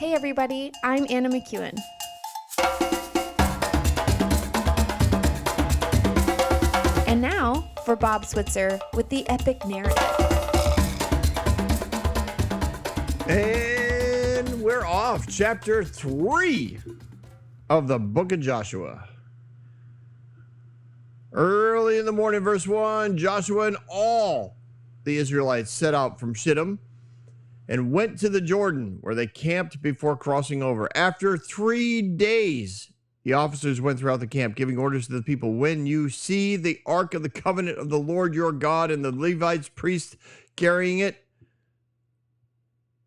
Hey everybody, I'm Anna McEwen. And now for Bob Switzer with the epic narrative. And we're off. Chapter 3 of the book of Joshua. Early in the morning, verse 1, Joshua and all the Israelites set out from Shittim and went to the Jordan, where they camped before crossing over. After 3 days, the officers went throughout the camp, giving orders to the people. When you see the ark of the covenant of the Lord your God and the Levites, priests, carrying it,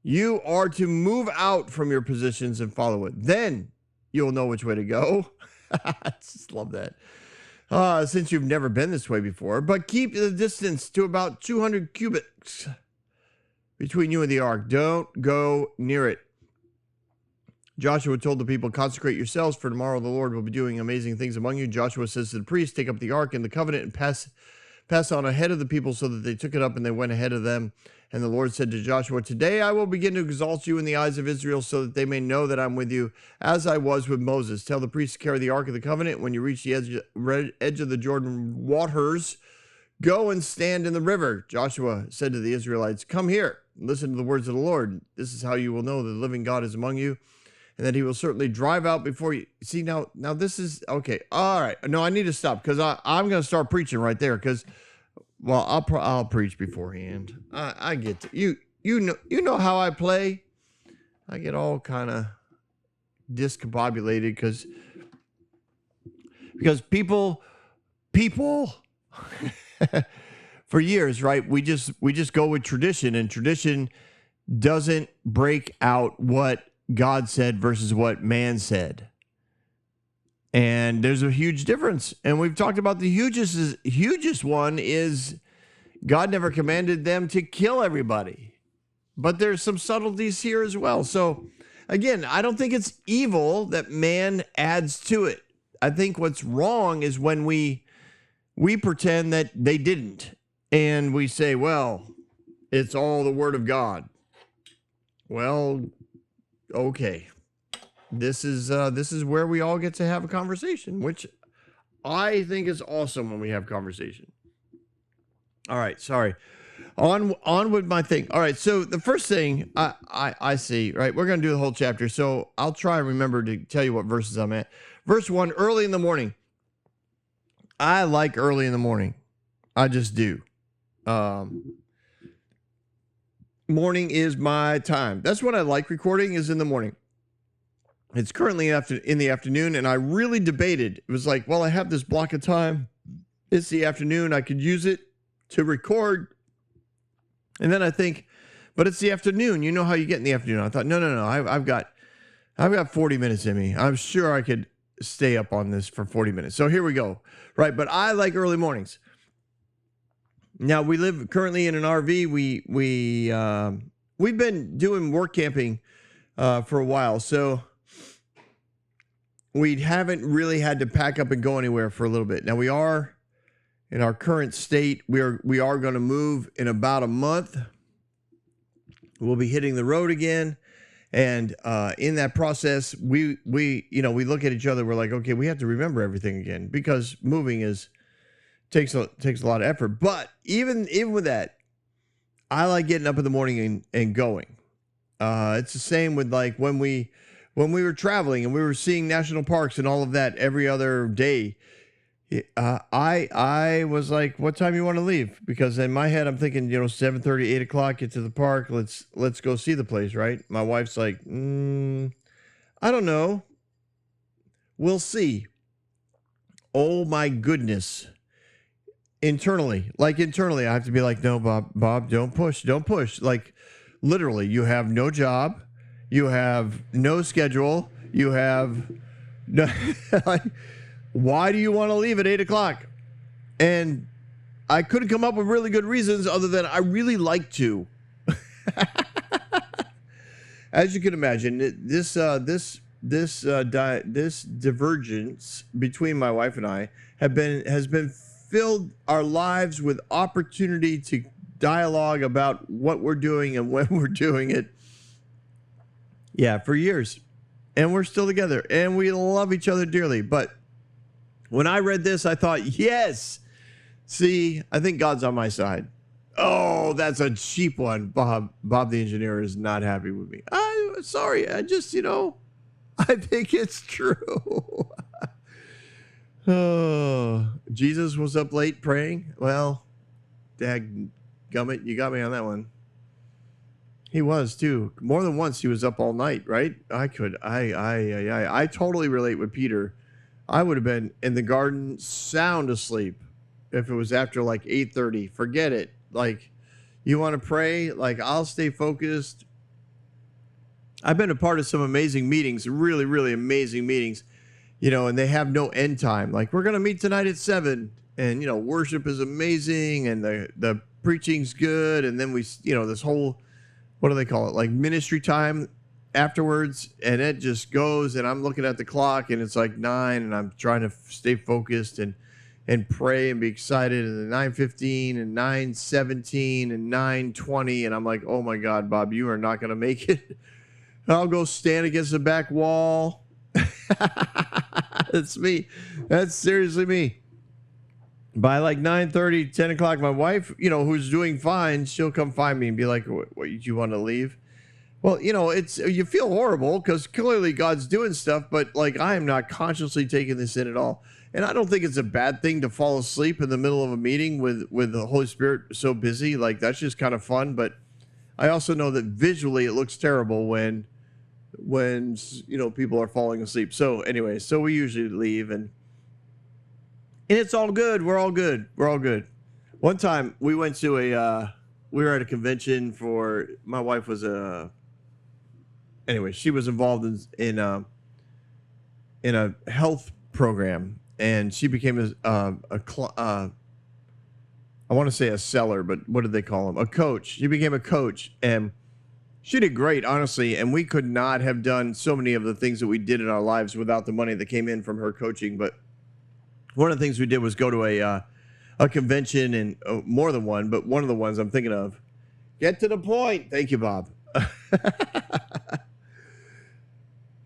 you are to move out from your positions and follow it. Then you'll know which way to go. I just love that. Since you've never been this way before. But keep the distance to about 200 cubits between you and the ark. Don't go near it. Joshua told the people, consecrate yourselves, for tomorrow the Lord will be doing amazing things among you. Joshua says to the priests, take up the ark and the covenant and pass on ahead of the people, so that they took it up and they went ahead of them. And the Lord said to Joshua, today I will begin to exalt you in the eyes of Israel, so that they may know that I'm with you, as I was with Moses. Tell the priests to carry the ark of the covenant. When you reach the edge of the Jordan waters, go and stand in the river. Joshua said to the Israelites, come here, listen to the words of the Lord. This is how you will know that the living God is among you, and that he will certainly drive out before you. See, now this is, okay, all right. No, I need to stop, because I'm going to start preaching right there, because, well, I'll preach beforehand. I get to, you know how I play. I get all kind of discombobulated, because people for years, right? We just go with tradition, and tradition doesn't break out what God said versus what man said. And there's a huge difference. And we've talked about the hugest one is God never commanded them to kill everybody. But there's some subtleties here as well. So again, I don't think it's evil that man adds to it. I think what's wrong is when we pretend that they didn't. And we say, well, it's all the word of God. Well, okay. This is where we all get to have a conversation, which I think is awesome when we have conversation. All right, sorry. On with my thing. All right, so the first thing I see, right, we're going to do the whole chapter, so I'll try and remember to tell you what verses I'm at. Verse 1, early in the morning. I like early in the morning. I just do. Morning is my time. That's what I like recording, is in the morning. It's currently in the afternoon, and I really debated. It was like, well, I have this block of time. It's the afternoon. I could use it to record. And then I think, but it's the afternoon. You know how you get in the afternoon. I thought, no. I've got 40 minutes in me. I'm sure I could stay up on this for 40 minutes. So here we go. Right. But I like early mornings. Now, we live currently in an RV. We've been doing work camping for a while. So we haven't really had to pack up and go anywhere for a little bit. Now, we are in our current state. We are going to move in about a month. We'll be hitting the road again. And in that process, we look at each other. We're like, okay, we have to remember everything again, because moving takes a lot of effort. But even with that, I like getting up in the morning and going. It's the same with like when we were traveling and we were seeing national parks and all of that every other day. I was like, what time you want to leave? Because in my head, I'm thinking, 7:30, 8 o'clock, get to the park. Let's go see the place, right? My wife's like, I don't know. We'll see. Oh my goodness. Internally, I have to be like, no, Bob, don't push. Like, literally, you have no job. You have no schedule. You have no, like, why do you want to leave at 8 o'clock? And I couldn't come up with really good reasons other than I really like to. As you can imagine, this divergence between my wife and I has been filled our lives with opportunity to dialogue about what we're doing and when we're doing it. Yeah, for years. And we're still together and we love each other dearly. But when I read this, I thought, yes, see, I think God's on my side. Oh, that's a cheap one. Bob the engineer is not happy with me. I'm sorry. I just, I think it's true. Oh, Jesus was up late praying. Well, dag gummit, you got me on that one. He was too. More than once he was up all night, right? I totally relate with Peter. I would have been in the garden sound asleep if it was after like 8:30. Forget it. Like, you want to pray? Like, I'll stay focused. I've been a part of some amazing meetings, really, really amazing meetings, and they have no end time. Like, we're going to meet tonight at 7 and, worship is amazing and the preaching's good. And then we, this whole, what do they call it? Like ministry time afterwards. And it just goes and I'm looking at the clock and it's like 9 and I'm trying to stay focused and pray and be excited. And then 9:15 and 9:17 and 9:20. And I'm like, oh my God, Bob, you are not going to make it. I'll go stand against the back wall. That's me. That's seriously me. By like 9:30, 10 o'clock, my wife, who's doing fine, she'll come find me and be like, what you want to leave? Well, you feel horrible because clearly God's doing stuff, but like I am not consciously taking this in at all. And I don't think it's a bad thing to fall asleep in the middle of a meeting with the Holy Spirit so busy. Like, that's just kind of fun. But I also know that visually it looks terrible when people are falling asleep. So anyway, so we usually leave and it's all good. We're all good. One time we went to we were at a convention for, my wife was she was involved in a health program and she became I want to say a seller, but what did they call him? A coach. She became a coach and she did great, honestly, and we could not have done so many of the things that we did in our lives without the money that came in from her coaching. But one of the things we did was go to a convention, and more than one, but one of the ones I'm thinking of. Get to the point. Thank you, Bob.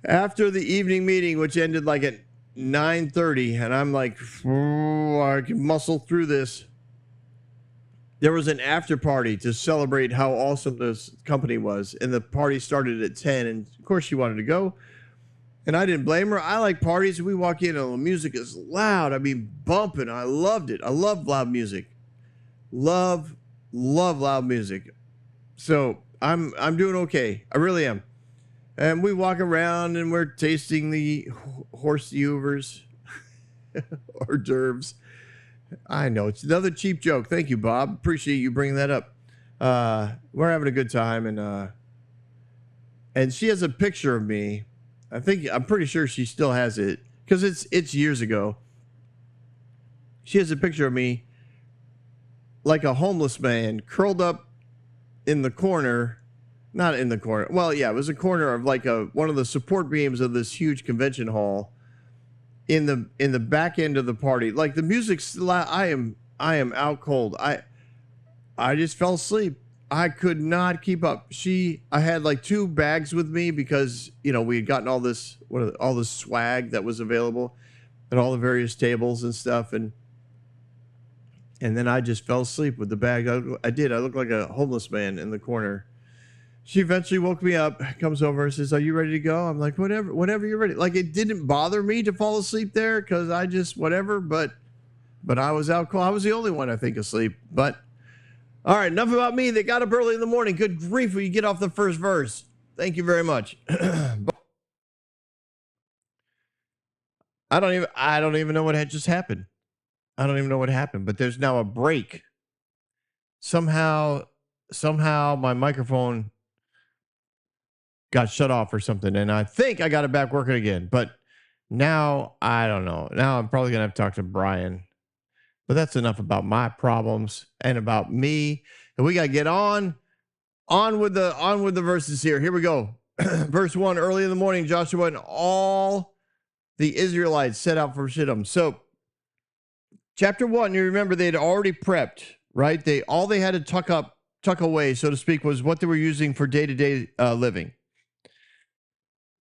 After the evening meeting, which ended like at 9:30, and I'm like, I can muscle through this. There was an after party to celebrate how awesome this company was. And the party started at 10. And of course she wanted to go. And I didn't blame her. I like parties. We walk in and the music is loud. I mean, bumping. I loved it. I love loud music. Love loud music. So I'm doing okay. I really am. And we walk around and we're tasting the hors d'oeuvres. I know it's another cheap joke. Thank you, Bob. Appreciate you bringing that up. We're having a good time, and she has a picture of me. I'm pretty sure she still has it because it's years ago. She has a picture of me like a homeless man curled up in the corner, not in the corner. Well, yeah, it was a corner of like one of the support beams of this huge convention hall. In the back end of the party, like the music's loud. I am out cold. I just fell asleep. I could not keep up. I had like 2 bags with me because we had gotten all this swag that was available at all the various tables and stuff, and then I just fell asleep with the bag. I did. I looked like a homeless man in the corner. She eventually woke me up, comes over and says, "Are you ready to go?" I'm like, whenever you're ready. Like, it didn't bother me to fall asleep there because I just, whatever, but I was out cold. I was the only one, I think, asleep. But, all right, enough about me. They got up early in the morning. Good grief, will you get off the first verse? Thank you very much. I don't even know what had just happened. I don't even know what happened, but there's now a break. Somehow my microphone got shut off or something, and I think I got it back working again. But now I don't know. Now I'm probably gonna have to talk to Brian. But that's enough about my problems and about me. And we gotta get on with the verses here. Here we go. Verse 1: early in the morning, Joshua and all the Israelites set out for Shittim. So chapter 1, you remember they had already prepped, right? All they had to tuck away, so to speak, was what they were using for day-to-day living.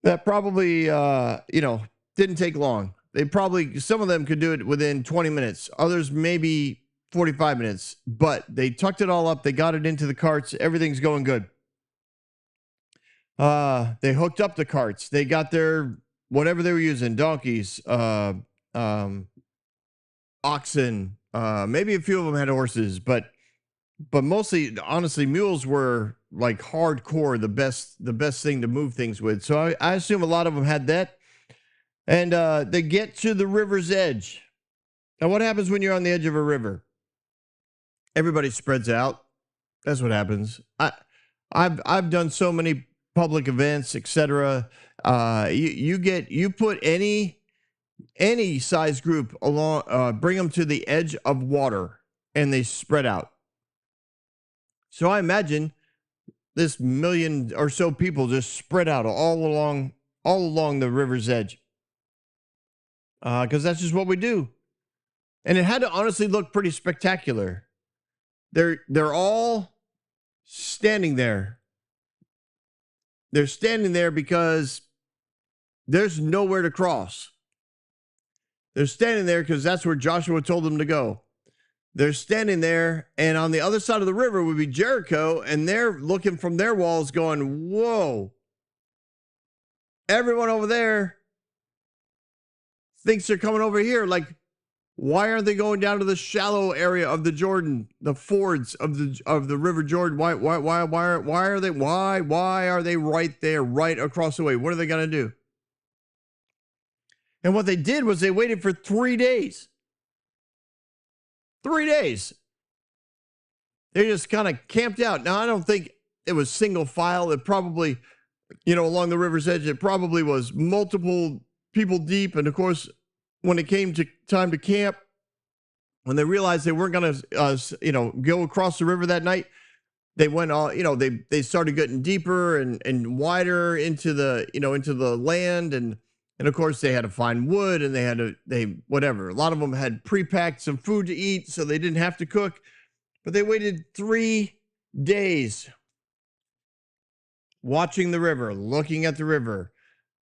That probably, didn't take long. They probably, some of them could do it within 20 minutes, others maybe 45 minutes, but they tucked it all up. They got it into the carts. Everything's going good. They hooked up the carts. They got their, whatever they were using, donkeys, um, oxen, maybe a few of them had horses, but mostly, honestly, mules were like hardcore, the best thing to move things with. So I assume a lot of them had that. And they get to the river's edge. Now, what happens when you're on the edge of a river? Everybody spreads out. That's what happens. I've done so many public events, etc. You put any size group along, bring them to the edge of water, and they spread out. So I imagine this million or so people just spread out all along the river's edge, because that's just what we do. And it had to honestly look pretty spectacular. They're all standing there. They're standing there because there's nowhere to cross. They're standing there because that's where Joshua told them to go. They're standing there, and on the other side of the river would be Jericho, and they're looking from their walls going, whoa. Everyone over there thinks they're coming over here. Like, why aren't they going down to the shallow area of the Jordan, the fords of the River Jordan? Why are they right there, right across the way? What are they going to do? And what they did was they waited for 3 days. 3 days. They just kind of camped out. Now, I don't think it was single file. It probably, along the river's edge, it probably was multiple people deep. And of course, when it came to time to camp, when they realized they weren't going to, go across the river that night, they went all, they started getting deeper and wider into the land. And of course they had to find wood, and whatever. A lot of them had pre-packed some food to eat, so they didn't have to cook, but they waited 3 days watching the river, looking at the river.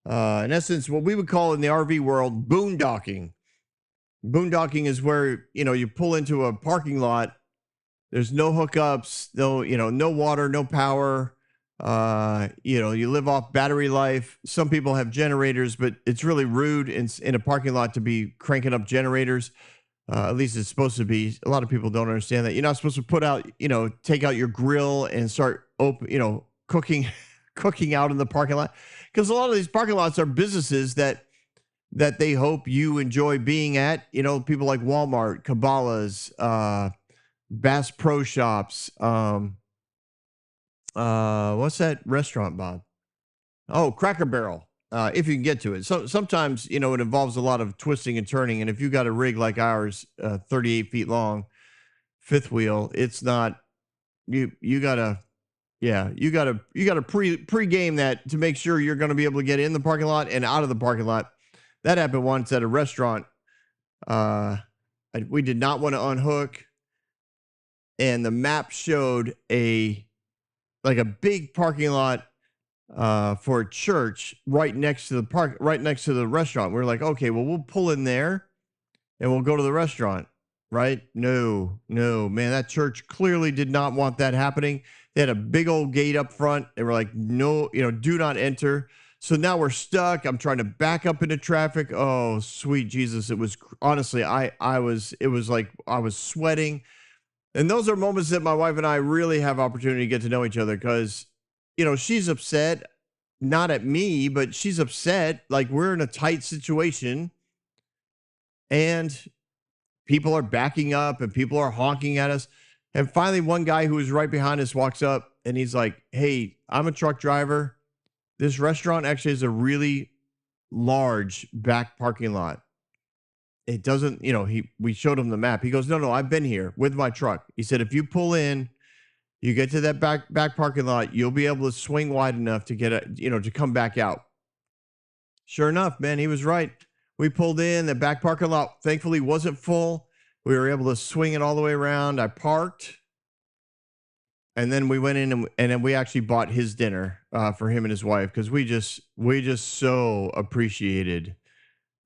In essence, what we would call in the RV world, boondocking. Boondocking is where, you pull into a parking lot. There's no hookups, no water, no power. You live off battery life. Some people have generators, but it's really rude in a parking lot to be cranking up generators. At least it's supposed to be. A lot of people don't understand that. You're not supposed to take out your grill and start cooking out in the parking lot, because a lot of these parking lots are businesses that they hope you enjoy being at. People like Walmart, Cabela's, Bass Pro Shops. What's that restaurant, Bob? Oh, Cracker Barrel. If you can get to it. So sometimes, it involves a lot of twisting and turning. And if you got a rig like ours, 38 feet long, fifth wheel, it's not, you gotta pre-game that to make sure you're going to be able to get in the parking lot and out of the parking lot. That happened once at a restaurant. We did not want to unhook, and the map showed a big parking lot for a church right next to the restaurant. We were like, okay, well, we'll pull in there and we'll go to the restaurant, right? No, man, that church clearly did not want that happening. They had a big old gate up front. They were like, no, do not enter. So now we're stuck. I'm trying to back up into traffic. Oh, sweet Jesus. It was honestly, it was like I was sweating. And those are moments that my wife and I really have opportunity to get to know each other, because, she's upset, not at me, but she's upset. Like, we're in a tight situation and people are backing up and people are honking at us. And finally, one guy who was right behind us walks up and he's like, hey, I'm a truck driver. This restaurant actually has a really large back parking lot. It doesn't, we showed him the map. He goes, no, I've been here with my truck. He said, if you pull in, you get to that back parking lot, you'll be able to swing wide enough to get to come back out. Sure enough, man, he was right. We pulled in. The back parking lot, thankfully, wasn't full. We were able to swing it all the way around. I parked. And then we went in and then we actually bought his dinner for him and his wife because we just so appreciated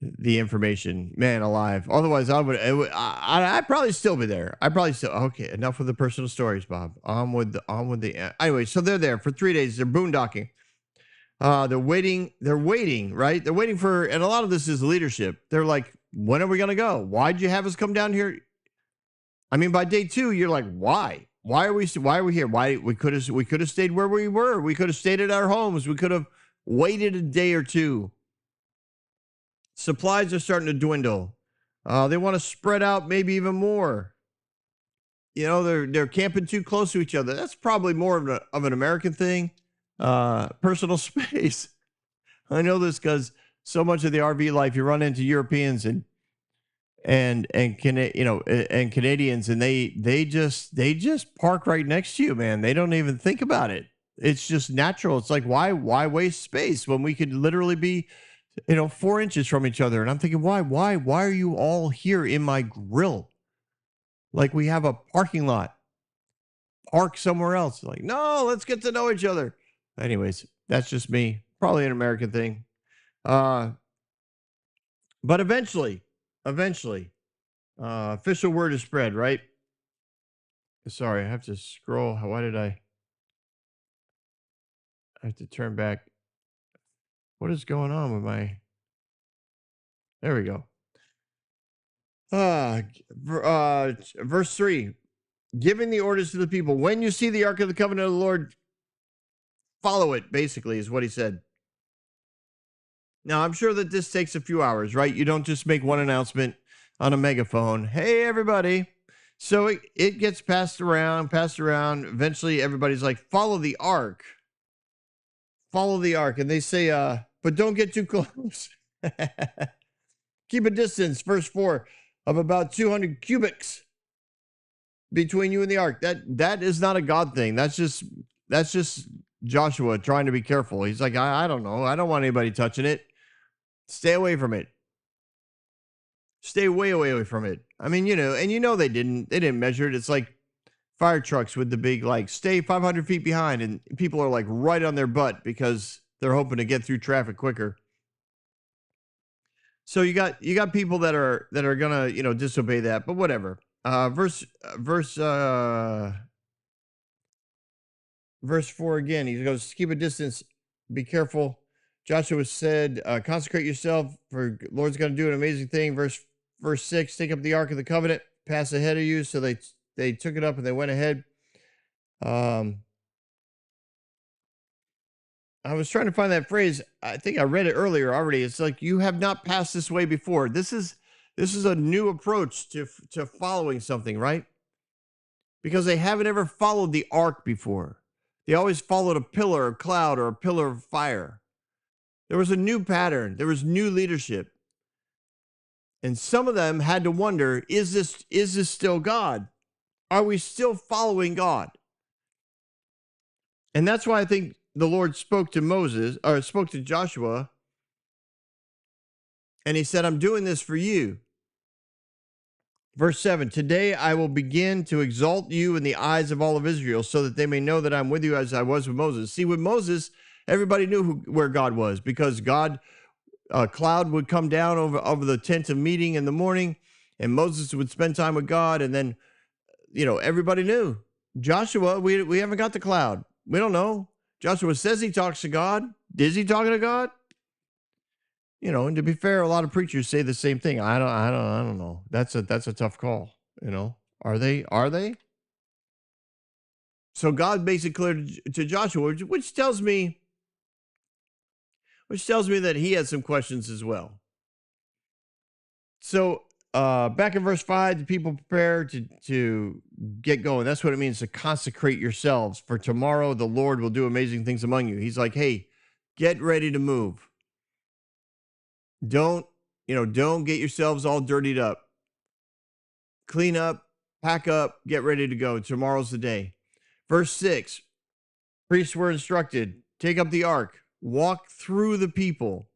the information, man alive. Otherwise, I'd probably still be there. I'd probably still okay. Enough with the personal stories, Bob. On with the anyway. So they're there for 3 days. They're boondocking. They're waiting. They're waiting, right? They're waiting for, and a lot of this is leadership. They're like, when are we gonna go? Why'd you have us come down here? I mean, by day 2, you're like, why? Why are we here? Why we could have stayed where we were. We could have stayed at our homes. We could have waited a day or two. Supplies are starting to dwindle. They want to spread out maybe even more. You know, they're camping too close to each other. That's probably more of an American thing. Personal space. I know this because so much of the RV life, you run into Europeans and Canadians, and they just park right next to you, man. They don't even think about it. It's just natural. It's like, why waste space when we could literally be 4 inches from each other? And I'm thinking, why are you all here in my grill? Like we have a parking lot. Park somewhere else. Like, no, let's get to know each other. Anyways, that's just me. Probably an American thing. But eventually, official word is spread, right? Sorry, I have to scroll. Why did I have to turn back? What is going on with my? There we go. Verse 3, giving the orders to the people. When you see the Ark of the Covenant of the Lord, follow it, basically, is what he said. Now, I'm sure that this takes a few hours, right? You don't just make one announcement on a megaphone. Hey, everybody. So it gets passed around. Eventually, everybody's like, follow the Ark. Follow the Ark. And they say, but don't get too close. Keep a distance, verse 4, of about 200 cubits between you and the Ark. That is not a God thing. That's just Joshua trying to be careful. He's like, I don't know. I don't want anybody touching it. Stay away from it. Stay way away from it. I mean, they didn't measure it. It's like fire trucks with the big, like, stay 500 feet behind, and people are like right on their butt because they're hoping to get through traffic quicker. So you got people that are gonna disobey that, but whatever. Verse 4 again. He goes, keep a distance, be careful. Joshua said, consecrate yourself, for Lord's going to do an amazing thing. Verse 6, take up the Ark of the Covenant, pass ahead of you. So they took it up and they went ahead. I was trying to find that phrase. I think I read it earlier already. It's like, you have not passed this way before. This is a new approach to following something, right? Because they haven't ever followed the Ark before. They always followed a pillar of cloud or a pillar of fire. There was a new pattern. There was new leadership. And some of them had to wonder, is this still God? Are we still following God? And that's why I think the Lord spoke to Joshua, and he said, I'm doing this for you. Verse 7, today I will begin to exalt you in the eyes of all of Israel, so that they may know that I'm with you as I was with Moses. See, with Moses, everybody knew where God was, because a cloud would come down over the tent of meeting in the morning, and Moses would spend time with God, and then, everybody knew. Joshua, we haven't got the cloud. We don't know. Joshua says he talks to God. Is he talking to God? And to be fair, a lot of preachers say the same thing. I don't know. That's a tough call. Are they? So God makes it clear to Joshua, which tells me that he had some questions as well. So back in verse 5, the people prepare to get going. That's what it means to consecrate yourselves. For tomorrow, the Lord will do amazing things among you. He's like, hey, get ready to move. Don't get yourselves all dirtied up. Clean up, pack up, get ready to go. Tomorrow's the day. Verse 6, priests were instructed, take up the ark, walk through the people.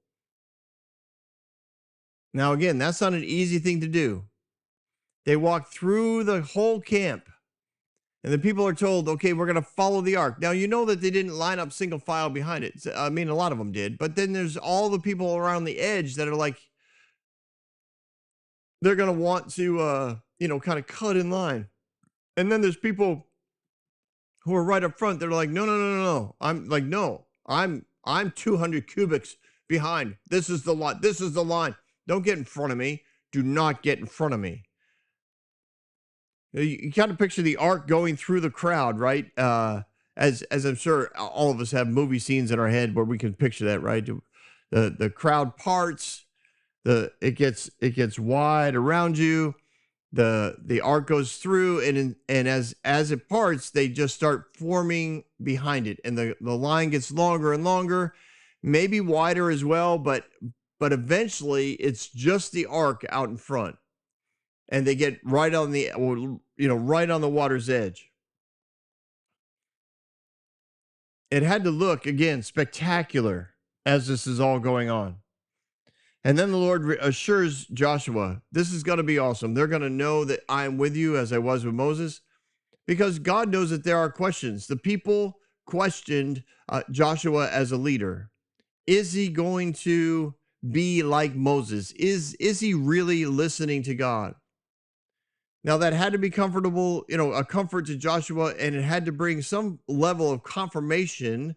Now, again, that's not an easy thing to do. They walked through the whole camp. And the people are told, okay, we're going to follow the ark. Now, you know that they didn't line up single file behind it. I mean, a lot of them did. But then there's all the people around the edge that are like, they're going to want to, kind of cut in line. And then there's people who are right up front. They're like, no, no, no, no, no. I'm like, no, I'm 200 cubics behind. This is the line. This is the line. Don't get in front of me. Do not get in front of me. You kind of picture the ark going through the crowd, right? As I'm sure all of us have movie scenes in our head where we can picture that, right? The crowd parts, it gets wide around you. The ark goes through, and as it parts, they just start forming behind it, and the line gets longer and longer, maybe wider as well, but eventually it's just the ark out in front. And they get right on the water's edge. It had to look, again, spectacular as this is all going on. And then the Lord assures Joshua, this is going to be awesome. They're going to know that I am with you as I was with Moses, because God knows that there are questions. The people questioned Joshua as a leader. Is he going to be like Moses? Is he really listening to God? Now, that had to be comfortable, a comfort to Joshua, and it had to bring some level of confirmation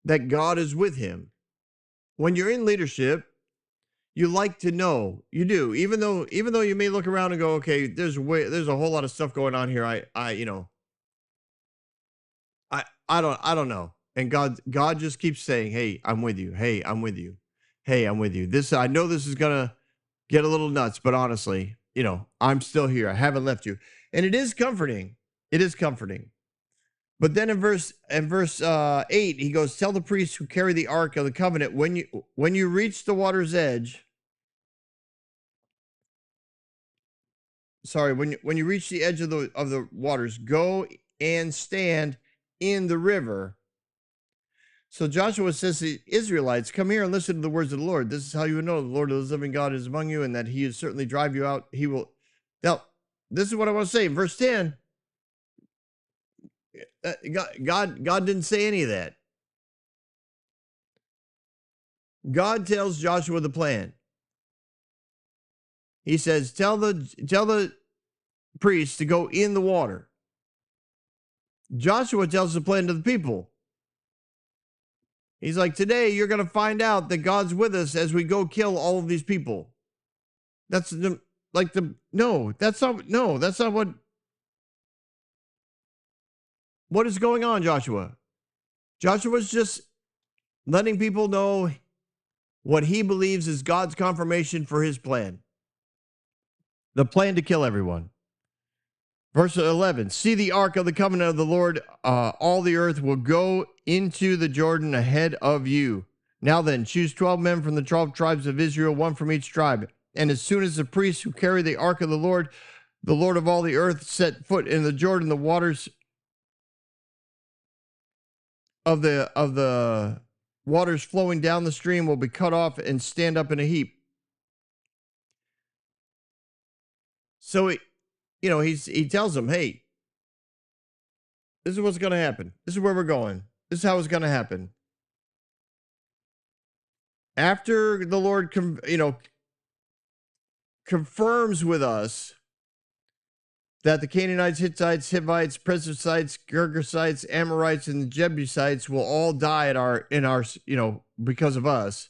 that God is with him. When you're in leadership, you like to know, you do, even though you may look around and go, okay, there's a whole lot of stuff going on here. I don't know. And God just keeps saying, hey, I'm with you. Hey, I'm with you. Hey, I'm with you. I know this is going to get a little nuts, but honestly, I'm still here. I haven't left you. And it is comforting. It is comforting. But then in verse 8, he goes, tell the priests who carry the ark of the covenant, when you reach the water's edge, when you reach the edge of the waters, go and stand in the river. So Joshua says to the Israelites, come here and listen to the words of the Lord. This is how you will know the Lord, the living God, is among you, and that he will certainly drive you out. He will. Now, this is what I want to say. In verse 10, God didn't say any of that. God tells Joshua the plan. He says, tell the priests to go in the water. Joshua tells the plan to the people. He's like, today you're going to find out that God's with us as we go kill all of these people. That's not what is going on, Joshua. Joshua's just letting people know what he believes is God's confirmation for his plan. The plan to kill everyone. Verse 11, see the ark of the covenant of the Lord, all the earth will go into the Jordan ahead of you. Now then, choose 12 men from the 12 tribes of Israel, one from each tribe. And as soon as the priests who carry the ark of the Lord of all the earth, set foot in the Jordan, the waters of the waters flowing down the stream will be cut off and stand up in a heap. So he tells them, hey, this is what's going to happen. This is where we're going. This is how it's going to happen. After the Lord, confirms with us that the Canaanites, Hittites, Hivites, Perizzites, Girgashites, Amorites, and the Jebusites will all die because of us.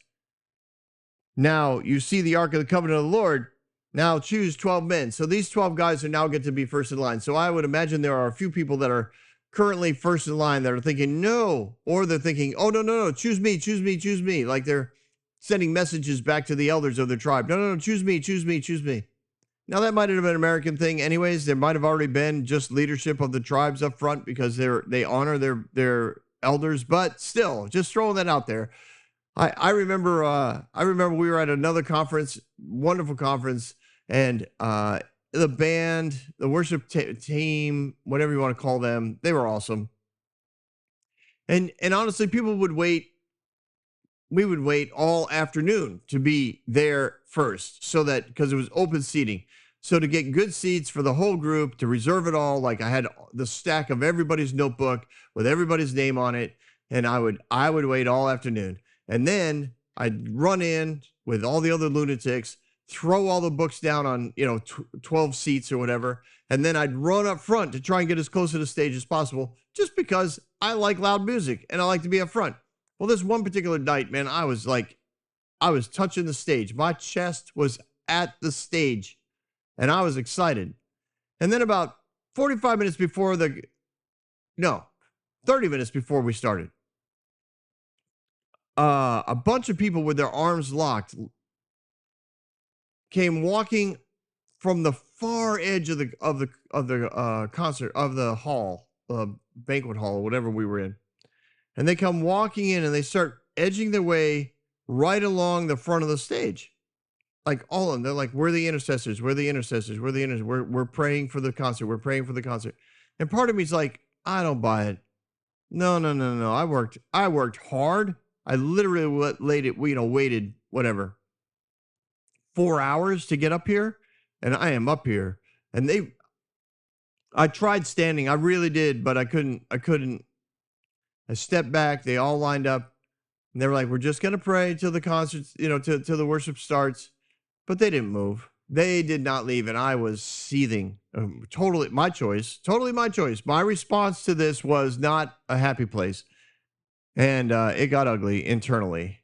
Now you see the Ark of the Covenant of the Lord. Now choose 12 men. So these 12 guys are now get to be first in line. So I would imagine there are a few people that are currently first in line that are thinking no, or they're thinking, oh, no, choose me, choose me, choose me. Like they're sending messages back to the elders of their tribe. No, choose me, choose me, choose me. Now that might have been an American thing anyways. There might have already been just leadership of the tribes up front because they honor their elders, but still just throwing that out there. I remember we were at another conference, wonderful conference, and the band, the worship team, whatever you want to call them, they were awesome. And honestly, people would wait. We would wait all afternoon to be there first, so that because it was open seating. So to get good seats for the whole group, to reserve it all, like I had the stack of everybody's notebook with everybody's name on it, and I would wait all afternoon. And then I'd run in with all the other lunatics, throw all the books down on, 12 seats or whatever, and then I'd run up front to try and get as close to the stage as possible just because I like loud music and I like to be up front. Well, this one particular night, man, I was touching the stage. My chest was at the stage and I was excited. And then about 45 minutes before no, 30 minutes before we started, a bunch of people with their arms locked came walking from the far edge of the concert of the hall, banquet hall, whatever we were in, and they come walking in and they start edging their way right along the front of the stage, like all of them. They're like, "We're the intercessors. We're the intercessors. We're the intercessors. We're praying for the concert. We're praying for the concert." And part of me's like, "I don't buy it. No, no, no, no. I worked hard. I literally waited whatever 4 hours to get up here, and I am up here." And I tried standing, I really did, but I couldn't. I stepped back. They all lined up, and they were like, "We're just gonna pray till the concert, till the worship starts." But they didn't move. They did not leave, and I was seething. Totally my choice. Totally my choice. My response to this was not a happy place, and it got ugly internally.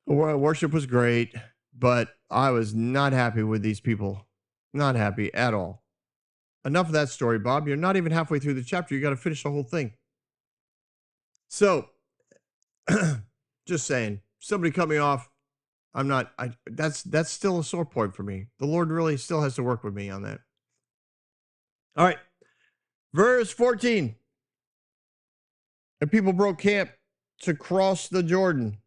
Worship was great, but I was not happy with these people. Not happy at all. Enough of that story, Bob. You're not even halfway through the chapter. You got to finish the whole thing. So, just saying, somebody cut me off. That's still a sore point for me. The Lord really still has to work with me on that. All right. Verse 14. And people broke camp to cross the Jordan.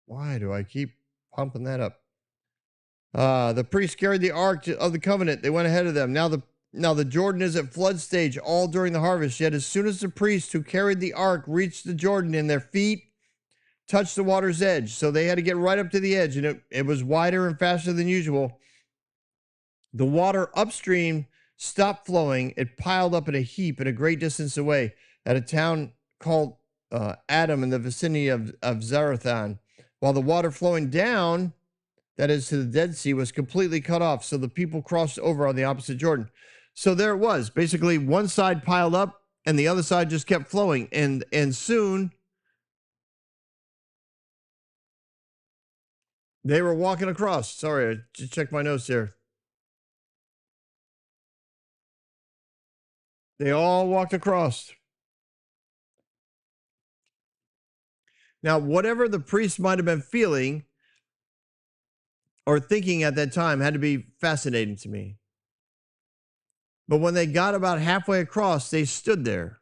Why do I keep pumping that up? The priests carried the ark of the covenant. They went ahead of them. Now the Jordan is at flood stage all during the harvest. Yet as soon as the priests who carried the ark reached the Jordan and their feet touched the water's edge, so they had to get right up to the edge, and it was wider and faster than usual. The water upstream stopped flowing. It piled up in a heap at a great distance away at a town called Adam in the vicinity of Zarethan, while the water flowing down, that is to the Dead Sea, was completely cut off. So the people crossed over on the opposite Jordan. So there it was. Basically, one side piled up and the other side just kept flowing. And soon they were walking across. Sorry, I just checked my notes here. They all walked across. Now, whatever the priest might have been feeling or thinking at that time had to be fascinating to me. But when they got about halfway across, they stood there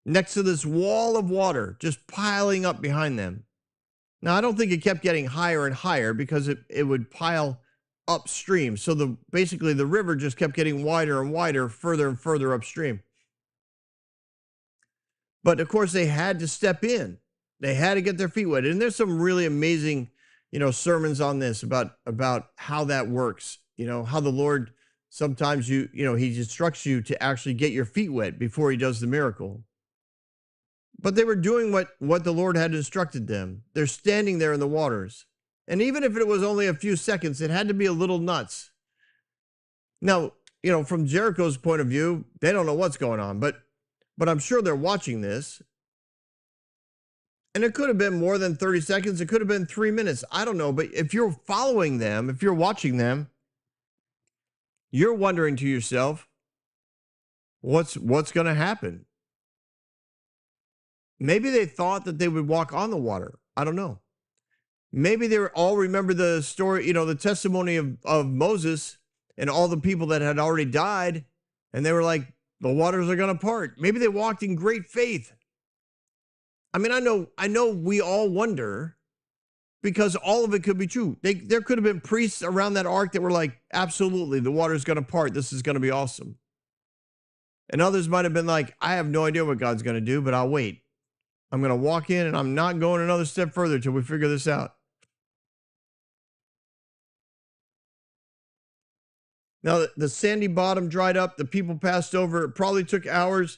next to this wall of water just piling up behind them. Now, I don't think it kept getting higher and higher because it would pile upstream. So basically the river just kept getting wider and wider, further and further upstream. But of course, they had to step in. They had to get their feet wet. And there's some really amazing, sermons on this about how that works. How the Lord sometimes he instructs you to actually get your feet wet before he does the miracle. But they were doing what the Lord had instructed them. They're standing there in the waters. And even if it was only a few seconds, it had to be a little nuts. Now, from Jericho's point of view, they don't know what's going on, but I'm sure they're watching this. And it could have been more than 30 seconds. It could have been 3 minutes. I don't know. But if you're following them, if you're watching them, you're wondering to yourself, what's going to happen? Maybe they thought that they would walk on the water. I don't know. Maybe they all remember the story, the testimony of Moses and all the people that had already died. And they were like, the waters are going to part. Maybe they walked in great faith. I mean, I know we all wonder because all of it could be true. There could have been priests around that ark that were like, absolutely, the water's going to part. This is going to be awesome. And others might have been like, I have no idea what God's going to do, but I'll wait. I'm going to walk in and I'm not going another step further till we figure this out. Now, the sandy bottom dried up. The people passed over. It probably took hours.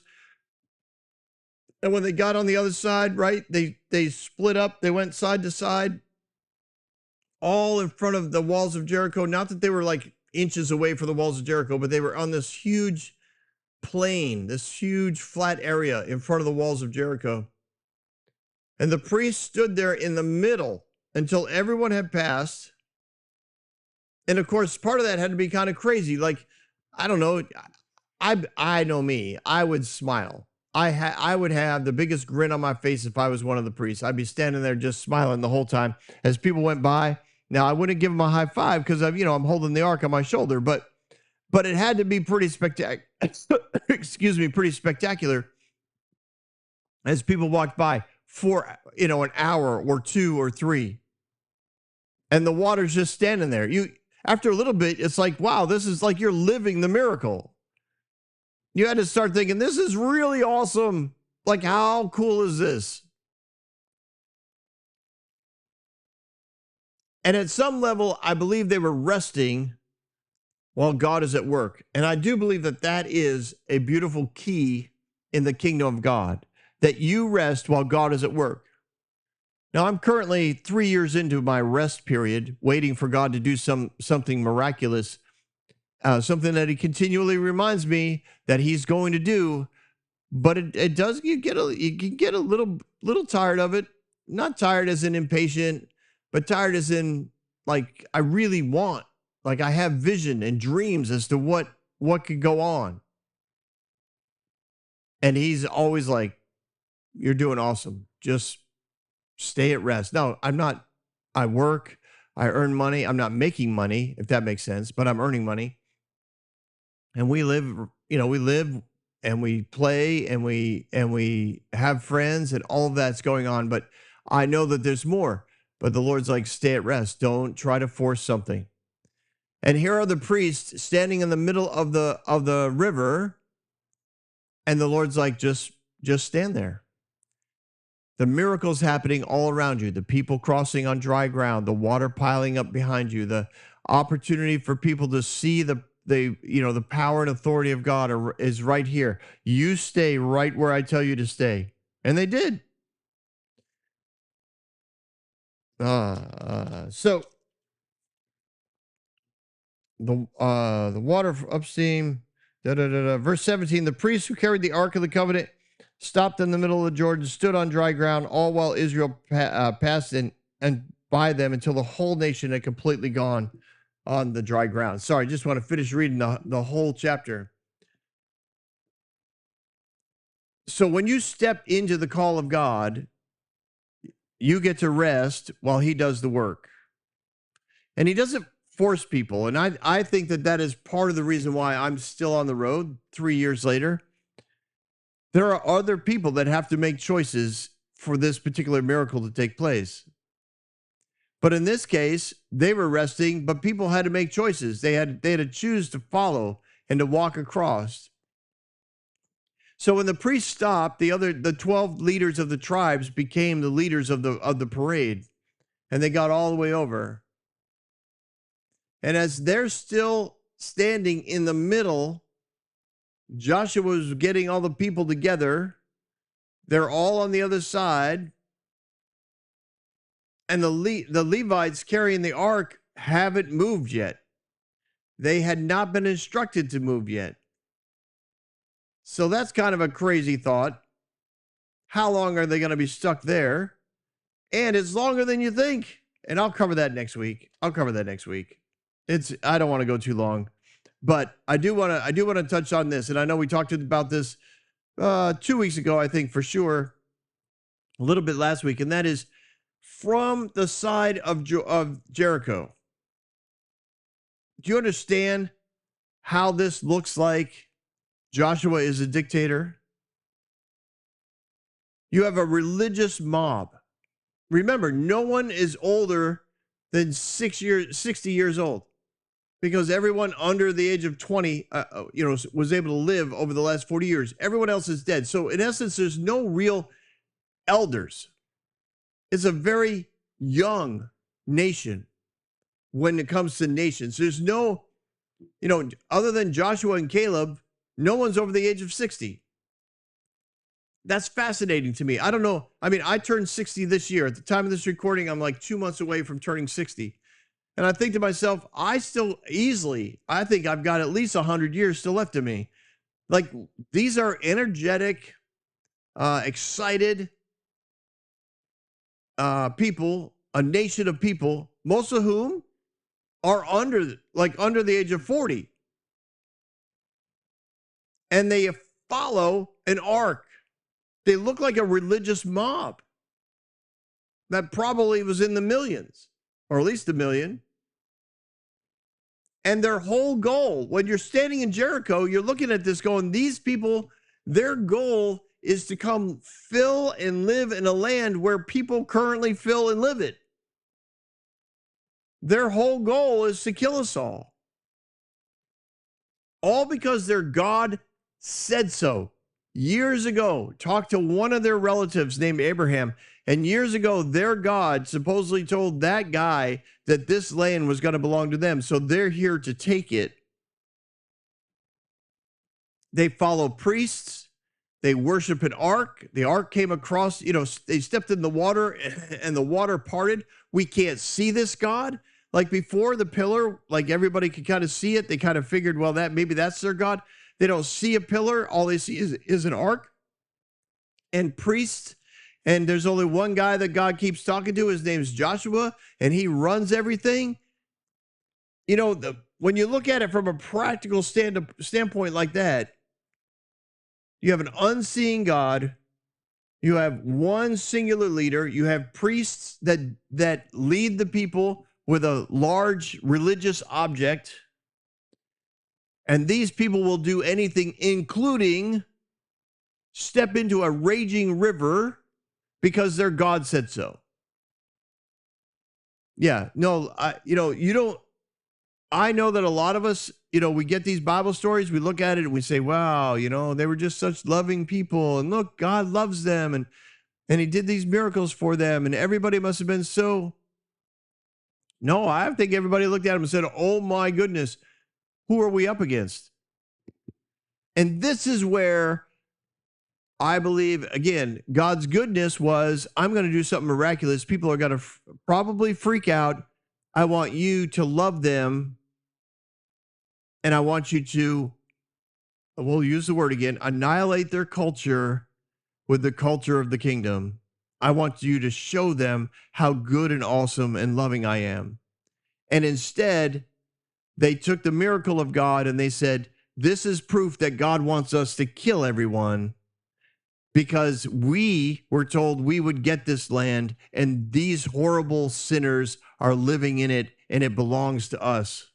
And when they got on the other side, right, they split up. They went side to side, all in front of the walls of Jericho. Not that they were like inches away from the walls of Jericho, but they were on this huge plain, this huge flat area in front of the walls of Jericho. And the priest stood there in the middle until everyone had passed. And of course, part of that had to be kind of crazy. Like, I don't know. I know me. I would smile. I would have the biggest grin on my face if I was one of the priests. I'd be standing there just smiling the whole time as people went by. Now, I wouldn't give them a high five because I'm holding the ark on my shoulder, but it had to be pretty spectacular. Excuse me, pretty spectacular as people walked by for an hour or 2 or 3, and the water's just standing there. After a little bit, it's like, wow, this is like you're living the miracle. You had to start thinking, this is really awesome. Like, how cool is this? And at some level, I believe they were resting while God is at work. And I do believe that that is a beautiful key in the kingdom of God, that you rest while God is at work. Now, I'm currently 3 years into my rest period, waiting for God to do something miraculous, something that he continually reminds me that he's going to do. But it does, you can get a little tired of it. Not tired as in impatient, but tired as in, like, I really want, like, I have vision and dreams as to what could go on. And he's always like, you're doing awesome. Just stay at rest. No, I'm not. I work, I earn money. I'm not making money, if that makes sense, but I'm earning money. And we live and we play and we have friends and all of that's going on. But I know that there's more. But the Lord's like, stay at rest. Don't try to force something. And here are the priests standing in the middle of the river. And the Lord's like, just stand there. The miracles happening all around you, the people crossing on dry ground, the water piling up behind you, the opportunity for people to see the power and authority of God is right here. You stay right where I tell you to stay. And they did. So the water upstream, verse 17, the priests who carried the Ark of the Covenant stopped in the middle of the Jordan, stood on dry ground, all while Israel passed and by them until the whole nation had completely gone on the dry ground. Sorry, just want to finish reading the whole chapter. So when you step into the call of God, you get to rest while he does the work. And he doesn't force people. And I think that is part of the reason why I'm still on the road 3 years later. There are other people that have to make choices for this particular miracle to take place. But in this case, they were resting, but people had to make choices. They had to choose to follow and to walk across. So when the priests stopped, the 12 leaders of the tribes became the leaders of the parade, and they got all the way over. And as they're still standing in the middle, Joshua was getting all the people together. They're all on the other side. And the Levites carrying the ark haven't moved yet. They had not been instructed to move yet. So that's kind of a crazy thought. How long are they going to be stuck there? And it's longer than you think. And I'll cover that next week. I don't want to go too long. But I do want to touch on this, and I know we talked about this 2 weeks ago, I think for sure, a little bit last week, and that is from the side of Jericho. Do you understand how this looks like Joshua is a dictator? You have a religious mob. Remember, no one is older than 60 years old. Because everyone under the age of 20, was able to live over the last 40 years. Everyone else is dead. So in essence, there's no real elders. It's a very young nation when it comes to nations. There's no Other than Joshua and Caleb, no one's over the age of 60. That's fascinating to me. I don't know. I mean, I turned 60 this year. At the time of this recording, I'm like 2 months away from turning 60. And I think to myself, I think I've got at least 100 years still left of me. Like, these are energetic, excited people, a nation of people, most of whom are under the age of 40. And they follow an ark. They look like a religious mob that probably was in the millions, or at least a million. And their whole goal, when you're standing in Jericho, you're looking at this going, these people, their goal is to come fill and live in a land where people currently fill and live it. Their whole goal is to kill us all. All because their God said so. Years ago, talked to one of their relatives named Abraham, and years ago, their God supposedly told that guy that this land was going to belong to them, so they're here to take it. They follow priests. They worship an ark. The ark came across, they stepped in the water, and the water parted. We can't see this God. Like before the pillar, like everybody could kind of see it. They kind of figured, well, maybe that's their God. They don't see a pillar. All they see is an ark and priests. And there's only one guy that God keeps talking to. His name's Joshua, and he runs everything. When you look at it from a practical standpoint like that, you have an unseen God. You have one singular leader. You have priests that lead the people with a large religious object. And these people will do anything, including step into a raging river because their God said so. Yeah, no, I know that a lot of us, we get these Bible stories, we look at it and we say, wow, they were just such loving people. And look, God loves them. And he did these miracles for them. And everybody must have been so. No, I think everybody looked at him and said, oh my goodness. Who are we up against? And this is where I believe, again, God's goodness was, I'm going to do something miraculous. People are going to probably freak out. I want you to love them. And I want you to, we'll use the word again, annihilate their culture with the culture of the kingdom. I want you to show them how good and awesome and loving I am. And instead, they took the miracle of God and they said, this is proof that God wants us to kill everyone because we were told we would get this land and these horrible sinners are living in it and it belongs to us.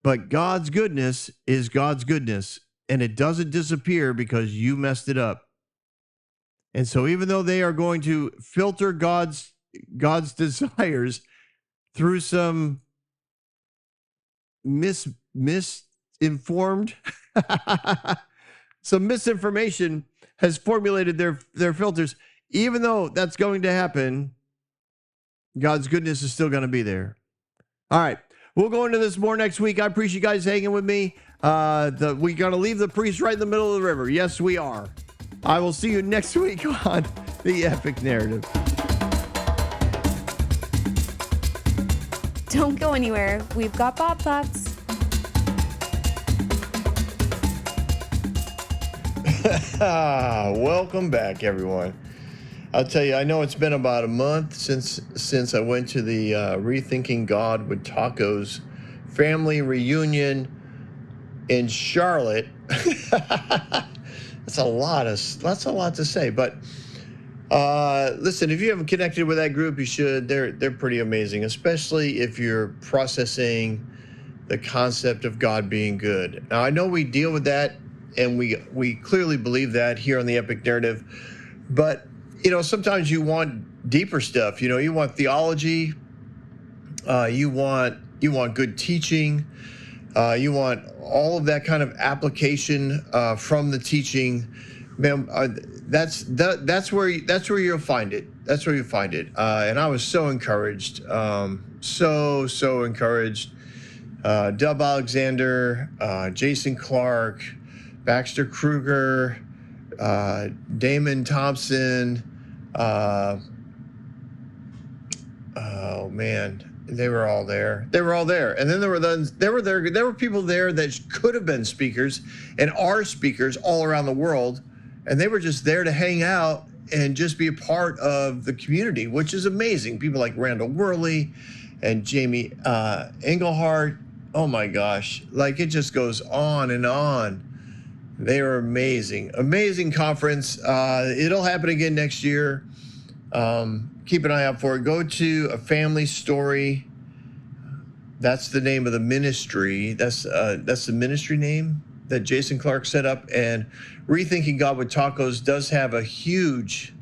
But God's goodness is God's goodness, and it doesn't disappear because you messed it up. And so even though they are going to filter God's desires through some misinformed, some misinformation has formulated their filters. Even though that's going to happen, God's goodness is still going to be there. All right. We'll go into this more next week. I appreciate you guys hanging with me. We're going to leave the priest right in the middle of the river. Yes, we are. I will see you next week on The Epic Narrative. Don't go anywhere. We've got Bob Thoughts. Welcome back, everyone. I'll tell you, I know it's been about a month since I went to the Rethinking God with Tacos family reunion in Charlotte. That's a lot to say, but listen, if you haven't connected with that group, you should. They're pretty amazing, especially if you're processing the concept of God being good. Now, I know we deal with that, and we clearly believe that here on the Epic Narrative, but sometimes you want deeper stuff. You want theology, you want good teaching, you want all of that kind of application from the teaching. Man, that's where you'll find it. That's where you find it. And I was so encouraged. so encouraged. Dub Alexander, Jason Clark, Baxter Kruger, Damon Thompson. Oh man, they were all there. And then there were people there that could have been speakers and are speakers all around the world, and they were just there to hang out and just be a part of the community, which is amazing. People like Randall Worley and Jamie Engelhardt. Oh my gosh, like it just goes on and on. They were amazing conference. It'll happen again next year. Keep an eye out for it. Go to A Family Story. That's the name of the ministry. That's the ministry name that Jason Clark set up. And Rethinking God with Tacos does have a huge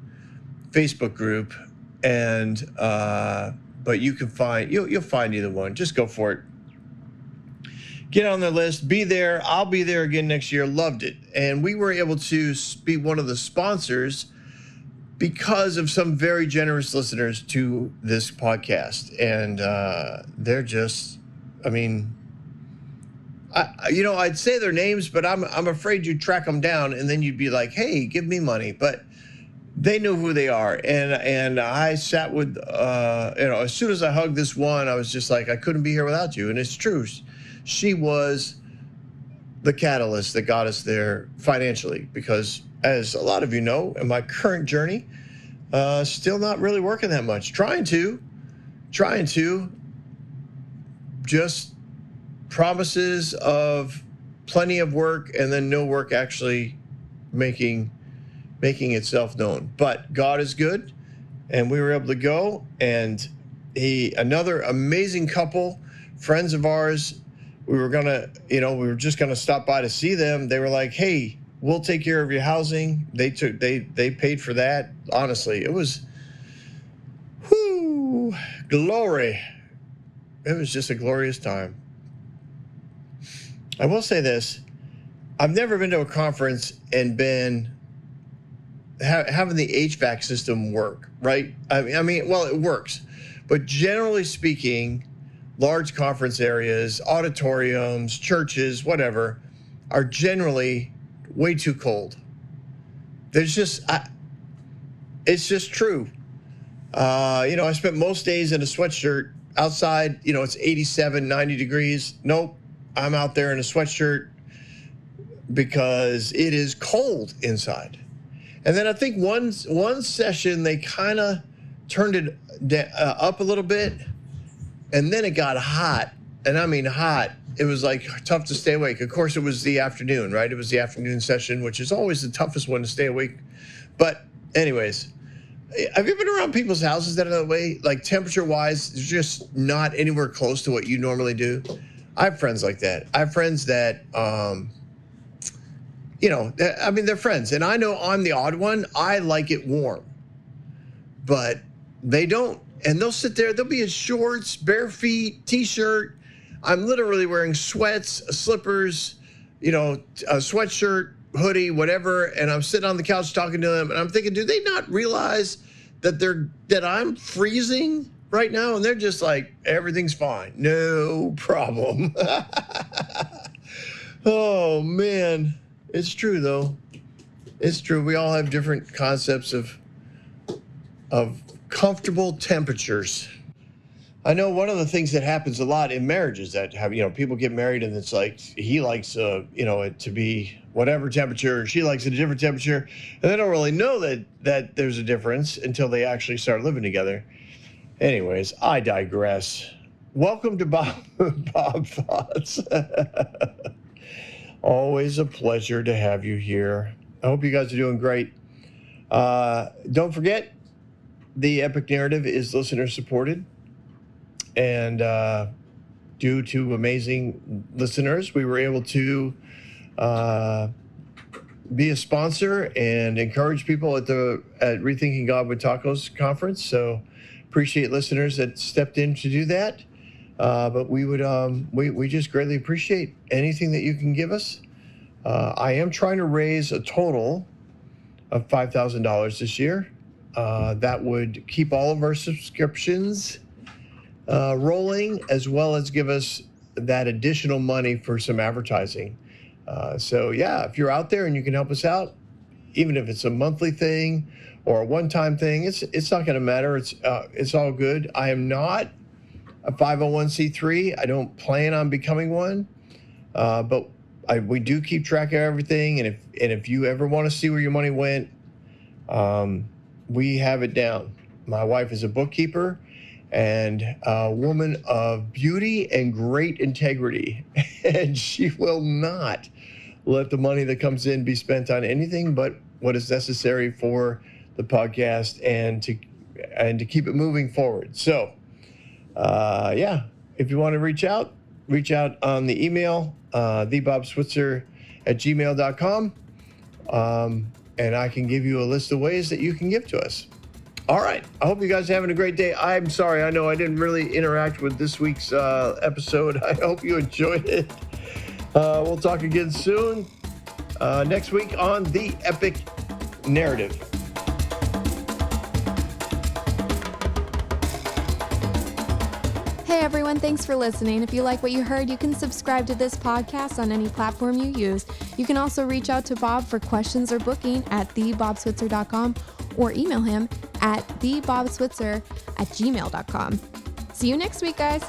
Facebook group, and but you can find you'll find either one. Just go for it. Get on their list. Be there. I'll be there again next year. Loved it. And we were able to be one of the sponsors because of some very generous listeners to this podcast. And they're just, I mean, I'd say their names, but I'm afraid you'd track them down and then you'd be like, hey, give me money. But they knew who they are. And I sat with, as soon as I hugged this one, I was just like, I couldn't be here without you. And it's true. She was the catalyst that got us there financially, because as a lot of you know, in my current journey, still not really working that much. Trying to, just promises of plenty of work and then no work actually making itself known. But God is good, and we were able to go, and another amazing couple, friends of ours. We were just gonna stop by to see them. They were like, hey, we'll take care of your housing. They paid for that. Honestly, it was glory. It was just a glorious time. I will say this. I've never been to a conference and been having the HVAC system work, right? I mean, well, it works, but generally speaking, large conference areas, auditoriums, churches, whatever, are generally way too cold. It's just true. I spent most days in a sweatshirt outside. It's 87, 90 degrees. Nope, I'm out there in a sweatshirt because it is cold inside. And then I think one session they kind of turned it up a little bit. And then it got hot, and I mean hot. It was like tough to stay awake. Of course, it was the afternoon, right? It was the afternoon session, which is always the toughest one to stay awake. But anyways, have you been around people's houses that are that way? Like temperature-wise, it's just not anywhere close to what you normally do. I have friends like that. I have friends that, they're friends. And I know I'm the odd one. I like it warm. But they don't. And they'll sit there, they'll be in shorts, bare feet, t-shirt. I'm literally wearing sweats, slippers, a sweatshirt, hoodie, whatever. And I'm sitting on the couch talking to them. And I'm thinking, do they not realize that I'm freezing right now? And they're just like, everything's fine. No problem. Oh, man. It's true, though. It's true. We all have different concepts of comfortable temperatures. I know one of the things that happens a lot in marriages that have, people get married and it's like, he likes, it to be whatever temperature, she likes it a different temperature. And they don't really know that there's a difference until they actually start living together. Anyways, I digress. Welcome to Bob Thoughts. Always a pleasure to have you here. I hope you guys are doing great. Don't forget, the Epic Narrative is listener supported, and due to amazing listeners, we were able to be a sponsor and encourage people at Rethinking God with Tacos conference. So appreciate listeners that stepped in to do that. But we would we just greatly appreciate anything that you can give us. I am trying to raise a total of $5,000 this year. That would keep all of our subscriptions rolling, as well as give us that additional money for some advertising. So yeah, if you're out there and you can help us out, even if it's a monthly thing or a one-time thing, it's not going to matter. It's all good. I am not a 501c3. I don't plan on becoming one, but we do keep track of everything. And if you ever want to see where your money went, we have it down. My wife is a bookkeeper and a woman of beauty and great integrity, and she will not let the money that comes in be spent on anything but what is necessary for the podcast and to keep it moving forward. So, yeah, if you want to reach out on the email, thebobswitzer@gmail.com, and I can give you a list of ways that you can give to us. All right. I hope you guys are having a great day. I'm sorry. I know I didn't really interact with this week's episode. I hope you enjoyed it. We'll talk again soon. Next week on The Epic Narrative. Hey everyone, thanks for listening. If you like what you heard, you can subscribe to this podcast on any platform you use. You can also reach out to Bob for questions or booking at thebobswitzer.com or email him at thebobswitzer@gmail.com. See you next week, guys.